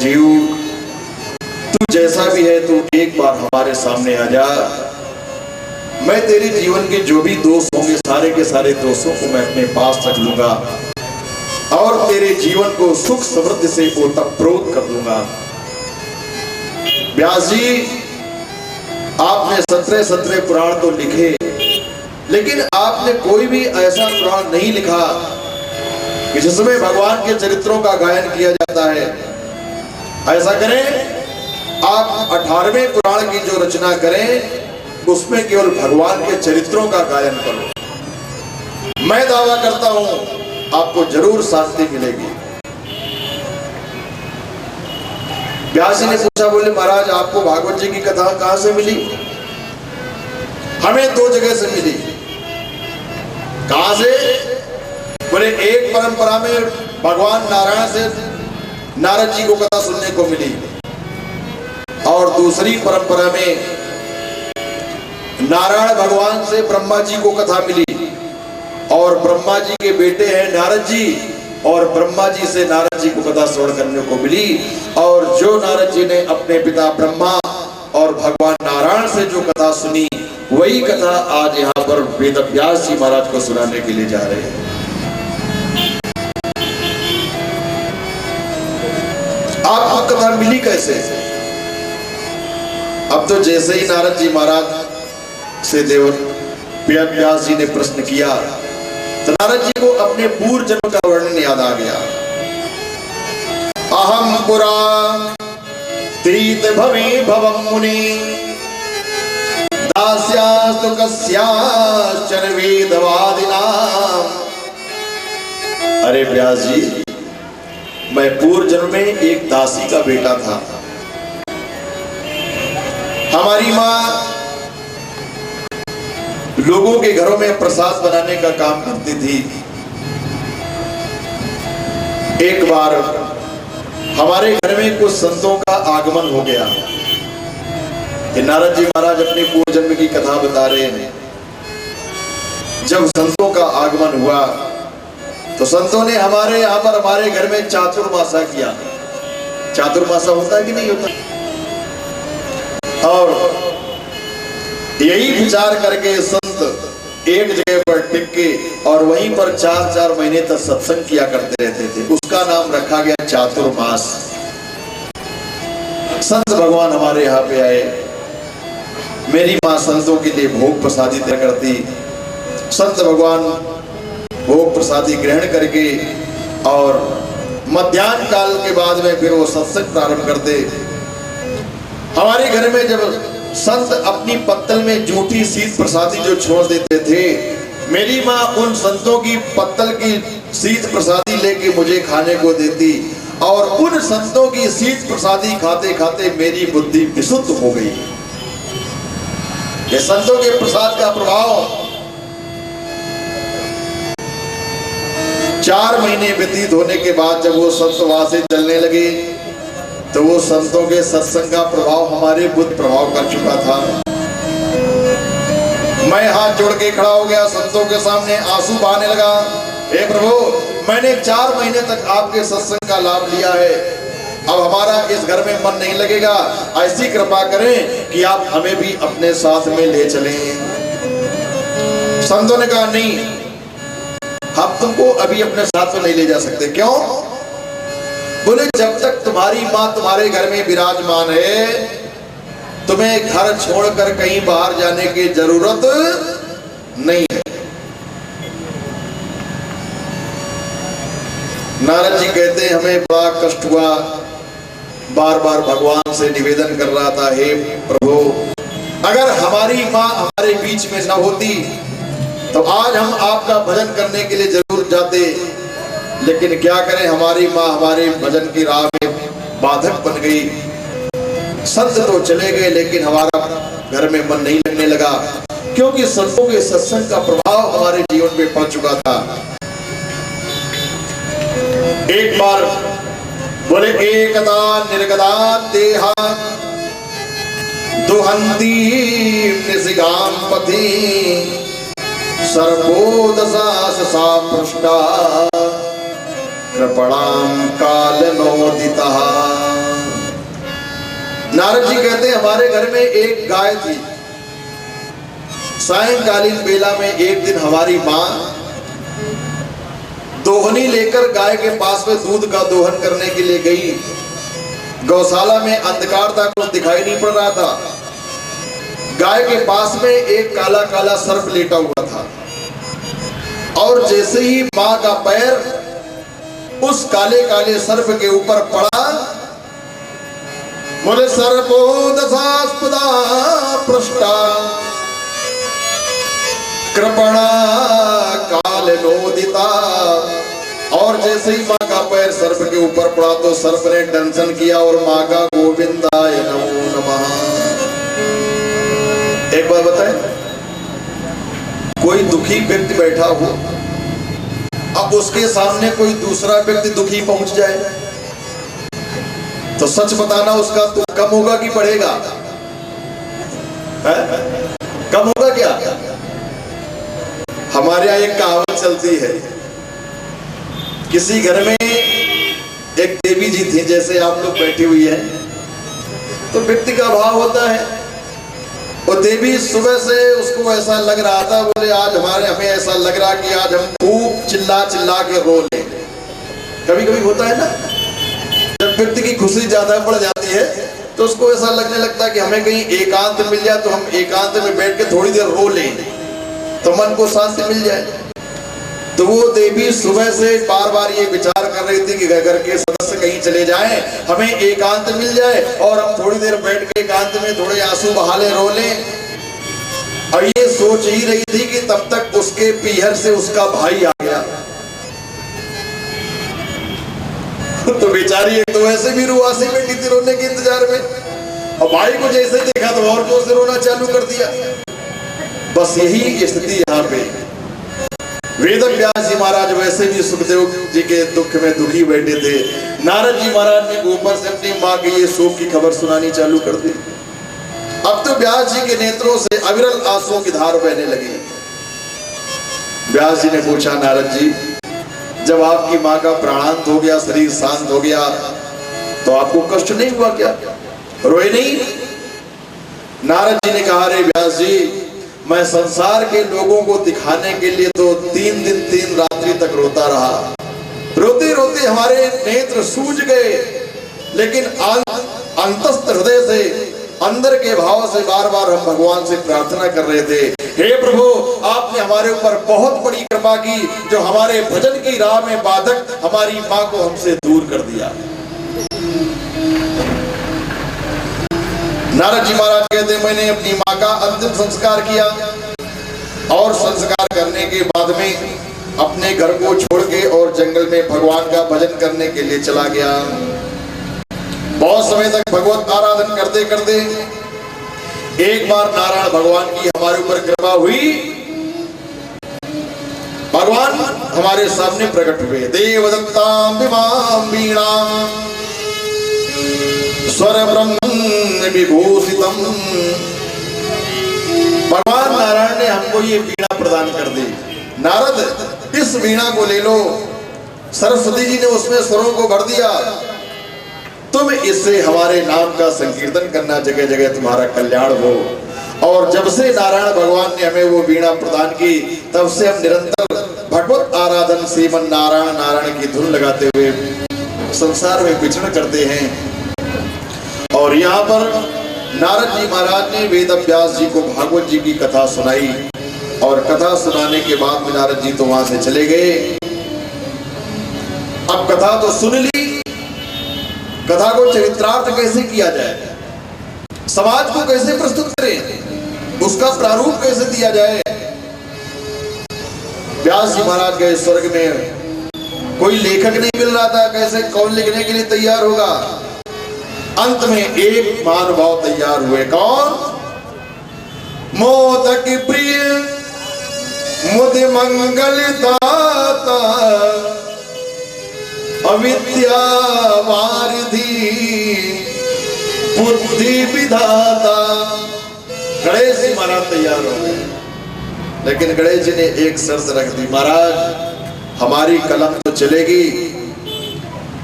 जीव, तू जैसा भी है तू एक बार हमारे सामने आ जा। मैं तेरे जीवन के जो भी दोष होंगे सारे के सारे दोषों को मैं अपने पास रख लूंगा और तेरे जीवन को सुख समृद्धि से ओतप्रोत कर दूंगा। व्यास जी, आपने 17 पुराण तो लिखे, लेकिन आपने कोई भी ऐसा पुराण नहीं लिखा कि जिसमें भगवान के चरित्रों का गायन किया जाता है। ऐसा करें, आप 18वें पुराण की जो रचना करें उसमें केवल भगवान के चरित्रों का गायन करो। मैं दावा करता हूं आपको जरूर शांति मिलेगी। व्यास जी ने पूछा, बोले महाराज आपको भागवत जी की कथा कहां से मिली? हमें 2 जगह से मिली। कहां से? बोले एक परंपरा में भगवान नारायण से नारद जी को कथा सुनने को मिली और दूसरी परंपरा में नारायण भगवान से ब्रह्मा जी को कथा मिली और ब्रह्मा जी के बेटे हैं नारद जी और ब्रह्मा जी से नारद जी को कथा श्रवण करने को मिली। और जो नारद जी ने अपने पिता ब्रह्मा और भगवान नारायण से जो कथा सुनी वही कथा आज यहाँ पर वेद व्यास जी महाराज को सुनाने के लिए जा रहे हैं। आपको कथा मिली कैसे? अब तो जैसे ही नारद जी महाराज से व्यास जी ने प्रश्न किया तो नारद जी को अपने पूर्व जन्म का वर्णन याद आ गया। अहम पुरा तीत भवे भवम मुनि दास्यास्तु कस्याश्चन वेदवादिनाम। अरे व्यास जी, मैं पूर्व जन्म में एक दासी का बेटा था। हमारी माँ लोगों के घरों में प्रसाद बनाने का काम करती थी। एक बार हमारे घर में कुछ संतों का आगमन हो गया। नारद जी महाराज अपने पूर्व जन्म की कथा बता रहे हैं। जब संतों का आगमन हुआ तो संतों ने हमारे यहाँ पर हमारे घर में चातुर्मासा किया। चातुर्मासा होता है कि नहीं होता? और यही विचार करके संत एक जगह पर टिक के और वहीं पर 4-4 महीने तक सत्संग किया करते रहते थे। उसका नाम रखा गया चातुर्मास। संत भगवान हमारे यहाँ पे आए। मेरी माँ संतों के लिए भोग प्रसादी तय करती। संत भगवान भोग प्रसादी ग्रहण करके और मध्याह्न काल के बाद में फिर वो सत्संग प्रारंभ करते। हमारे घर में जब संत अपनी पत्तल में जूठी शीत प्रसादी जो छोड़ देते थे, मेरी माँ उन संतों की पत्तल की शीत प्रसादी लेके मुझे खाने को देती और उन संतों की शीत प्रसादी खाते खाते मेरी बुद्धि विशुद्ध हो गई। ये संतों के प्रसाद का प्रभाव। 4 महीने व्यतीत होने के बाद जब वो संत वहां से चलने लगे तो वो संतों के सत्संग का प्रभाव हमारे बुद्ध प्रभाव कर चुका था। मैं हाथ जोड़ के खड़ा हो गया संतों के सामने, आंसू बहाने लगा। हे प्रभु, मैंने 4 महीने तक आपके सत्संग का लाभ लिया है, अब हमारा इस घर में मन नहीं लगेगा। ऐसी कृपा करें कि आप हमें भी अपने साथ में ले चलें। संतों ने कहा नहीं, हम तुमको अभी अपने साथ में नहीं ले जा सकते। क्यों? बोले जब तक तुम्हारी माँ तुम्हारे घर में विराजमान है तुम्हें घर छोड़कर कहीं बाहर जाने की जरूरत नहीं है। नारद जी कहते हैं हमें बड़ा कष्ट हुआ, बार बार भगवान से निवेदन कर रहा था, हे प्रभु अगर हमारी माँ हमारे बीच में न होती तो आज हम आपका भजन करने के लिए जरूर जाते, लेकिन क्या करें हमारी माँ हमारे भजन की राह में बाधक बन गई। संत तो चले गए लेकिन हमारा घर में मन नहीं लगने लगा, क्योंकि संतों के सत्संग का प्रभाव हमारे जीवन में पड़ चुका था। एक बार बोले एकदा निर्गदा देहा दुहंती निसिगाम पथि सर्वोदशा सा पृष्ठा कृपणाम काल नोदिता। नारद जी कहते हैं हमारे घर में एक गाय थी। सायंकालीन बेला में एक दिन हमारी माँ दोहनी लेकर गाय के पास में दूध का दोहन करने के लिए गई। गौशाला में अंधकार था, कुछ दिखाई नहीं पड़ रहा था। गाय के पास में एक काला काला सर्प लेटा हुआ था और जैसे ही माँ का पैर उस काले काले सर्प के ऊपर पड़ा, बोले सर्पो दशास्पदा पृष्ठा कृपणा काल नोदिता। और जैसे ही माँ का पैर सर्प के ऊपर पड़ा तो सर्प ने दंशन किया और माँ का गोविंदाय नमो नमः। एक बार बताएं, कोई दुखी व्यक्ति बैठा हो, अब उसके सामने कोई दूसरा व्यक्ति दुखी पहुंच जाए तो सच बताना उसका दुख कम होगा कि बढ़ेगा? कम होगा क्या? हमारे यहाँ एक कहावत चलती है, किसी घर में एक देवी जी थी, जैसे आप लोग बैठी हुई है, तो व्यक्ति का भाव होता है। वो देवी सुबह से उसको ऐसा लग रहा था, बोले आज हमें ऐसा लग रहा कि आज हम खूब चिल्ला चिल्ला के रो लें। कभी कभी होता है ना, जब व्यक्ति की खुशी ज्यादा बढ़ जाती है तो उसको ऐसा लगने लगता है कि हमें कहीं एकांत मिल जाए तो हम एकांत में बैठ के थोड़ी देर रो लें तो मन को शांति मिल जाए। तो वो देवी सुबह से बार बार ये विचार कर रही थी कि घर के सदस्य कहीं चले जाएं, हमें एकांत मिल जाए और हम थोड़ी देर बैठ के एकांत में थोड़े आंसू बहा ले, रो लें। और ये सोच ही रही थी कि तब तक उसके पीहर से उसका भाई आ गया। तो बेचारी एक तो वैसे भी रुआसी बैठी थी रोने के इंतजार में, और भाई को जैसे देखा तो और जोर से रोना चालू कर दिया। बस यही स्थिति यहाँ पे। वेद व्यास जी महाराज वैसे भी सुखदेव जी के दुख में दुखी बैठे थे। नारद जी महाराज ने ऊपर से अपनी माँ के ये शोक की खबर सुनानी चालू कर दी। अब तो व्यास जी के नेत्रों से अविरल आंसुओं की धार बहने लगी। व्यास जी ने पूछा, नारद जी, जब आपकी माँ का प्राणांत हो गया, शरीर शांत हो गया, तो आपको कष्ट नहीं हुआ क्या? रोए नहीं? नारद जी ने कहा, अरे व्यास जी, मैं संसार के लोगों को दिखाने के लिए तो 3 दिन 3 रात्रि तक रोता रहा। रोते रोते हमारे नेत्र सूज गए, लेकिन अंतस्थ हृदय से, अंदर के भाव से बार बार हम भगवान से प्रार्थना कर रहे थे, हे प्रभु, आपने हमारे ऊपर बहुत बड़ी कृपा की, जो हमारे भजन की राह में बाधक हमारी माँ को हमसे दूर कर दिया। नारद जी महाराज कहते, मैंने अपनी माँ का अंतिम संस्कार किया और संस्कार करने के बाद में अपने घर को छोड़ के और जंगल में भगवान का भजन करने के लिए चला गया। बहुत समय तक भगवत आराधन करते करते एक बार नारायण भगवान की हमारे ऊपर कृपा हुई। भगवान हमारे सामने प्रकट हुए। देवदत्तां विमां वीणां स्वर ब्रह्म विभूषितम। भगवान नारायण ने हमको ये वीणा प्रदान कर दी। नारद, इस वीणा को ले लो। सरस्वती जी ने उसमें स्वरों को भर दिया। तुम इससे हमारे नाम का संकीर्तन करना, जगह जगह तुम्हारा कल्याण हो। और जब से नारायण भगवान ने हमें वो वीणा प्रदान की, तब से हम निरंतर भगवत आराधन श्रीमन नारायण नारायण की धुन लगाते हुए संसार में विचरण करते हैं। और यहाँ पर नारद जी महाराज ने वेद व्यास जी को भागवत जी की कथा सुनाई, और कथा सुनाने के बाद में नारद जी तो वहां से चले गए। अब कथा तो सुन ली, कथा को चरित्रार्थ कैसे किया जाए, समाज को कैसे प्रस्तुत करें, उसका प्रारूप कैसे दिया जाए। व्यास जी महाराज गए स्वर्ग में, कोई लेखक नहीं मिल रहा था, कैसे कौन लिखने के लिए तैयार होगा। अंत में एक महानुभाव तैयार हुए। कौन? मोदक प्रिय मुद मंगल दाता अविद्या वारिधि बुद्धि विधाता। गणेश जी महाराज तैयार हो गए, लेकिन गणेश जी ने एक शर्त रख दी, महाराज हमारी कलम तो चलेगी,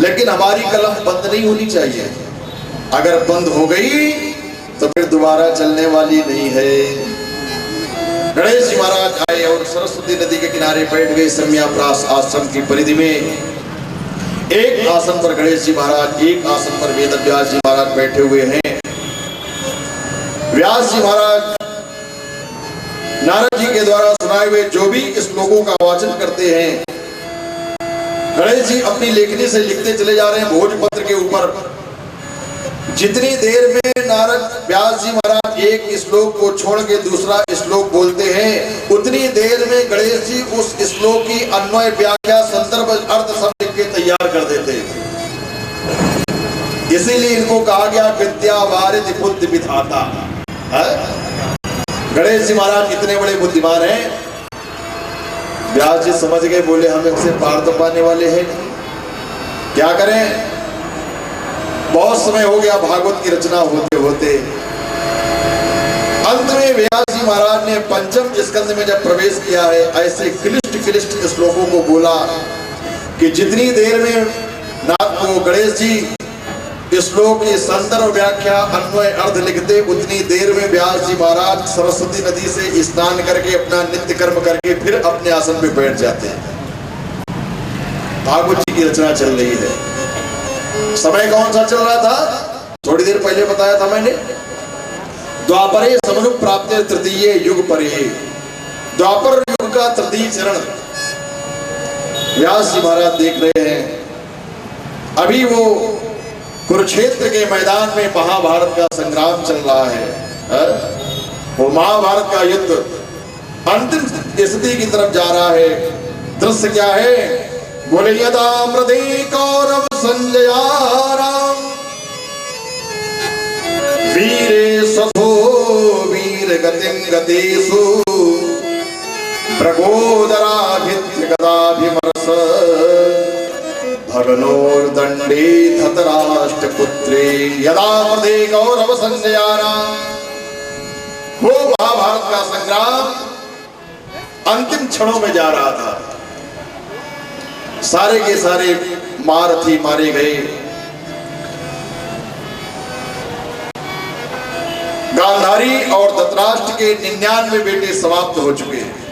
लेकिन हमारी कलम बंद नहीं होनी चाहिए। अगर बंद हो गई तो फिर दोबारा चलने वाली नहीं है। गणेश जी महाराज आए और सरस्वती नदी के किनारे बैठ गए सम्याप्रास आश्रम की परिधि में। एक आसन पर गणेश जी महाराज, एक आसन पर वेद व्यास जी महाराज बैठे हुए हैं। व्यास जी महाराज नारद जी के द्वारा सुनाए हुए जो भी श्लोकों का वाचन करते हैं, गणेश जी अपनी लेखनी से लिखते चले जा रहे हैं भोजपत्र के ऊपर। जितनी देर में नारद व्यास जी महाराज एक श्लोक को छोड़ के दूसरा श्लोक बोलते हैं, उतनी देर में गणेश जी उस श्लोक की अन्वय व्याख्या संदर्भ अर्थ सब लिख के तैयार कर देते थे। इसीलिए इनको कहा गया विद्या वारिधि बुद्धि विधाता। गणेश जी महाराज इतने बड़े बुद्धिमान हैं। व्यास जी समझ गए, बोले हम इनसे पार तो पाने वाले हैं, क्या करें। बहुत समय हो गया भागवत की रचना होते होते। अंत में व्यास जी महाराज ने पंचम स्कंद में जब प्रवेश किया है, ऐसे क्लिष्ट श्लोकों को बोला कि जितनी देर में नाथ को गणेश जी श्लोक की संदर्भ व्याख्या अन्वय अर्थ लिखते, उतनी देर में व्यास जी महाराज सरस्वती नदी से स्नान करके अपना नित्य कर्म करके फिर अपने आसन पे बैठ जाते हैं। भागवत जी की रचना चल रही है। समय कौन सा चल रहा था? थोड़ी देर पहले बताया था मैंने, द्वापरे समनु प्राप्त तृतीय युग परे। द्वापर युग का तृतीय चरण व्यास जी महाराज देख रहे हैं। अभी वो कुरुक्षेत्र के मैदान में महाभारत का संग्राम चल रहा है। वो महाभारत का युद्ध अंतिम स्थिति की तरफ जा रहा है। दृश्य क्या है? बोले यदा मृदे कौरव संजयाराम वीरे सधो वीर गतिं गतेषु प्रगोदराभिद्य गदाभिमर्श भगनोर्दंडे धतराष्ट्रपुत्रे यदा मृदे कौरव संजयाराम। वो महाभारत का संग्राम अंतिम क्षणों में जा रहा था। सारे के सारे महारथी मारे गए। गांधारी और धतराष्ट्र के 99 बेटे समाप्त हो चुके हैं।